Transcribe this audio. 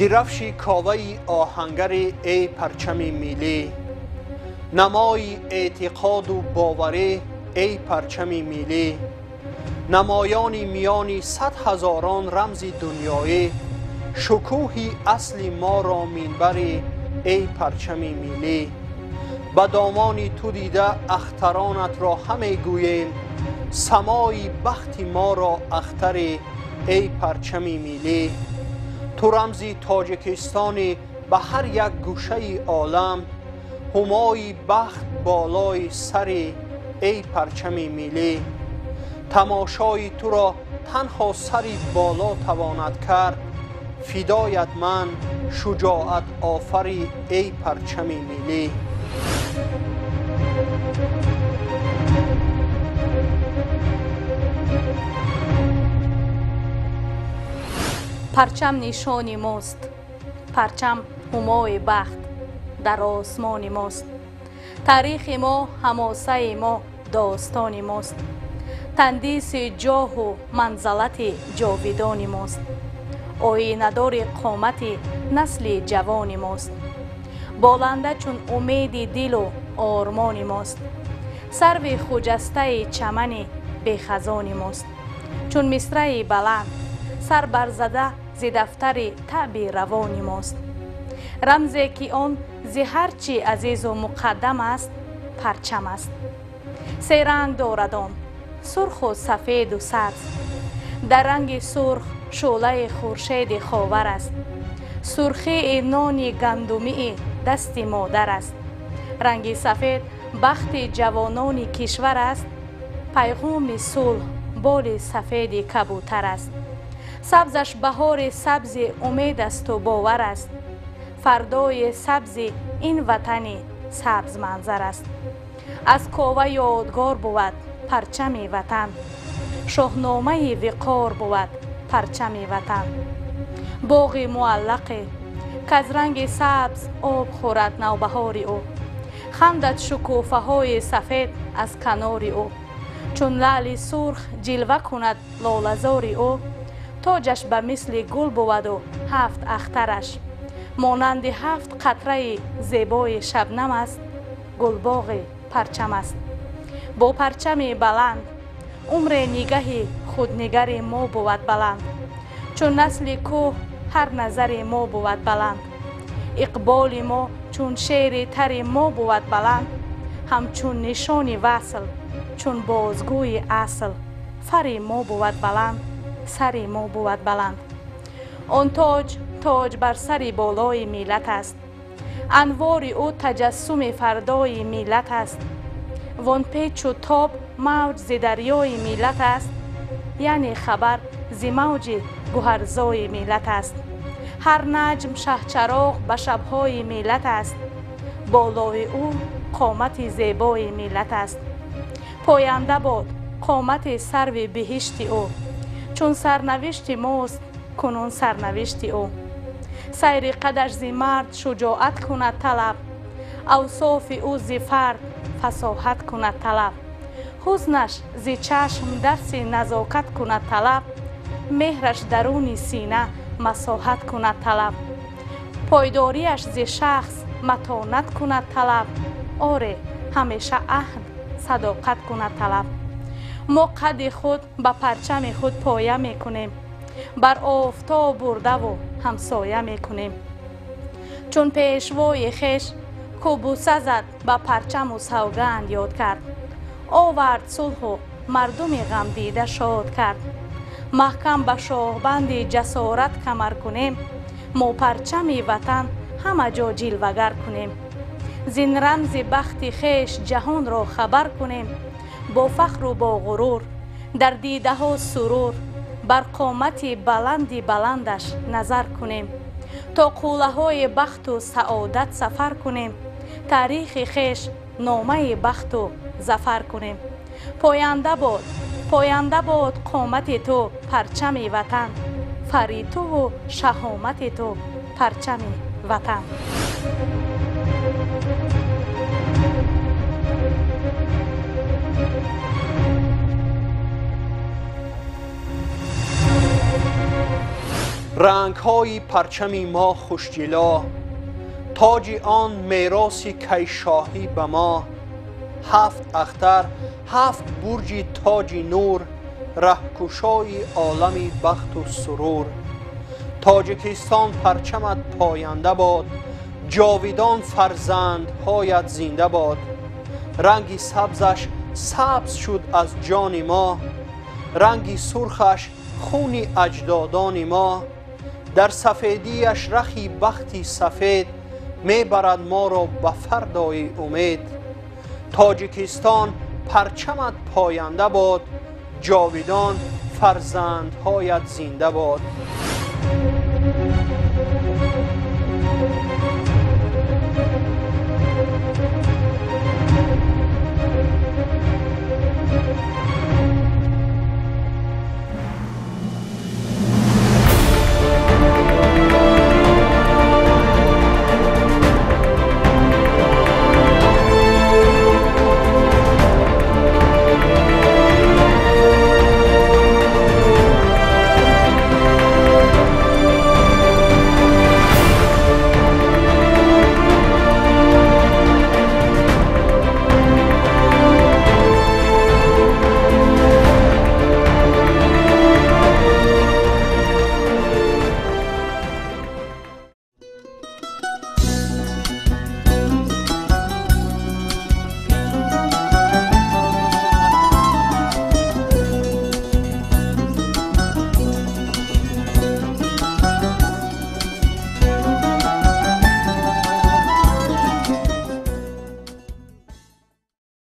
درفش کاوه آهنگر ای پرچم میلی، نمای اعتقاد و باوری ای پرچم میلی، نمایان میان صد هزاران رمز دنیایی، شکوهی اصلی ما را مینبری ای پرچم میلی. به دامان تو دیده اخترانت را همه گوییم، سمای بخت ما را اختر ای پرچم میلی. تو رمزی تاجیکستانی به هر یک گوشه عالم، همای بخت بالای سر ای پرچم میلی. تماشای تو را تنها سری بالا تواند کرد، فدایت من شجاعت آفری ای پرچم میلی. پرچم نشانی ماست، پرچم همای بخت در آسمان ماست. تاریخ ما حماسه ما داستان ماست، تندیس جاه و منزلت جاویدان ماست. آیینه‌دار قامت نسل جوان ماست، بالنده چون امید دل و آرمان ماست. سرو خجسته چمن بی خزان ماست، چون مصرع بلند سر برزده ز دفتر طبع روان ماست. رمزی که آن ز هرچی عزیز و مقدم است پرچم است. سه رنگ دارد آن، سرخ و سفید و سبز. در رنگ سرخ شعله خورشید خاور است، سرخی نان گندمی دست مادر است. رنگ سفید بخت جوانان کشور است، پیغام صلح بال سفید کبوتر است. سبزش بهار سبز امید است و باور است، فردای سبز این وطن سبز منظر است. از کاوه یادگار بود پرچم وطن، شاهنامه وقار بود پرچم وطن. باغ معلق که از رنگ سبز آب خورد نوبهار او، خندد شکوفه های سفید از کنار او. چون لعل سرخ جلوه کند لاله‌زار او، تاجش به مثل گل بود و هفت اخترش. مانند هفت قطره زیبای شبنم است، گلباغ پرچم است. با پرچم بلند عمر نگه خودنگر ما بود بلند، چون نسل کوه هر نظر ما بود بلند. اقبال ما چون شعر تر ما بود بلند، همچون نشان وصل چون بازگوی اصل. فر ما بود بلند، سر ما بود بلند. آن تاج بر سر بالای ملت است، انوار او تجسم فردای ملت است. وان پیچ و تاب موج ز دریای ملت است، یعنی خبر ز موج گوهرزای ملت است. هر نجم شهچراغ به شبهای ملت است، بالای او قامت زیبای ملت است. پاینده باد قامت سرو بهشت او، چون سرنوشت ماست کنون سرنوشت او. سیر قدش ز مرد شجاعت کند طلب، اوصاف او ز فرد فصاحت کند طلب. حسنش ز چشم درس نزاکت کند طلب، مهرش درون سینه مساحت کند طلب. پایداریش ز شخص متانت کند طلب، آره همیشه عهد صداقت کند طلب. ما قد خود به پرچم خود پایه می کنیم، بر آفتاب برده و همسایه می کنیم. چون پیشوای خیش کو بوسه زد به پرچم و سوگند یاد کرد، آورد صلح و مردم غم دیده شاد کرد. محکم به شاهبند جسارت کمر کنیم، ما پرچم وطن همه جا جلوگر کنیم. زین رمز بخت خیش جهان را خبر کنیم، با فخر و با غرور در دیده ها سرور. بر قامت بلندش نظر کنیم، تا قوله های بخت و سعادت سفر کنیم. تاریخ خیش نامه بخت و ظفر کنیم. پاینده باد قامت تو پرچم وطن، فری تو و شهامت تو پرچم وطن. رنگ های پرچم ما خوشجلا، تاج آن میراث کیشاهی به ما. 7 اختر 7 برج تاج نور، رهکشای عالم بخت و سرور. تاجیکستان پرچمت پاینده باد، جاویدان فرزندهایت زنده باد. رنگ سبزش سبز شد از جان ما، رنگ سرخش خون اجدادان ما. در سفیدیش رخی بختی سفید، میبرد ما را به فردای امید. تاجیکستان پرچمت پاینده باد، جاویدان فرزندهایت زنده باد.